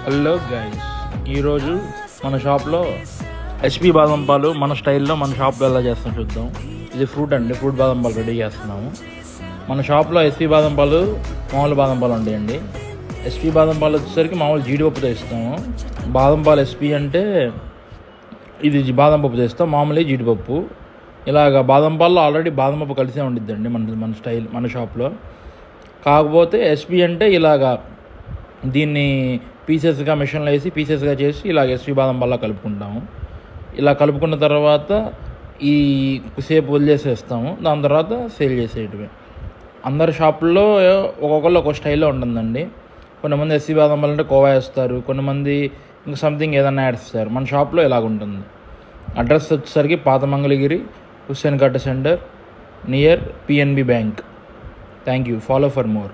Hello guys, ఈరోజు మన షాప్లో ఎస్పీ బాదం పాలు మన స్టైల్లో మన షాప్లో ఎలా చేస్తాం చూద్దాం. ఇది ఫ్రూట్ అండి, ఫ్రూట్ బాదం పాలు రెడీ చేస్తున్నాము. మన షాప్లో ఎస్పీ బాదం పాలు, మామూలు బాదం పాలు ఉంటాయండి. ఎస్పీ బాదం పాలు వచ్చేసరికి మామూలు జీడిపప్పుతో ఇస్తాము. బాదం పాలు ఎస్పీ అంటే ఇది బాదం పప్పుతో ఇస్తాం, మామూలు జీడిపప్పు. ఇలాగ బాదం పాల్లో ఆల్రెడీ బాదం పప్పు కలిసే ఉండిద్దండి మన స్టైల్ మన షాప్లో. కాకపోతే ఎస్పీ అంటే ఇలాగా దీన్ని పీసెస్గా మిషన్లో వేసి పీసెస్గా చేసి ఇలాగ ఎస్పీ బాదం పాల్లో కలుపుకుంటాము. ఇలా కలుపుకున్న తర్వాత ఈ సేపు వదిలేసేస్తాము. దాని తర్వాత సేల్ చేసేయటమే. అందరి షాపుల్లో ఒక్కొక్కళ్ళు ఒక్కొక్క స్టైల్లో ఉంటుందండి. కొంతమంది ఎస్పీ బాదం పాలు అంటే కోవా వేస్తారు, కొంతమంది ఇంకా సంథింగ్ ఏదైనా యాడ్ చేస్తారు. మన షాప్లో ఇలాగ ఉంటుంది. అడ్రస్ వచ్చేసరికి పాత Mangalagiri, Hussain ghat centre, near PNB bank. Thank you. Follow for more.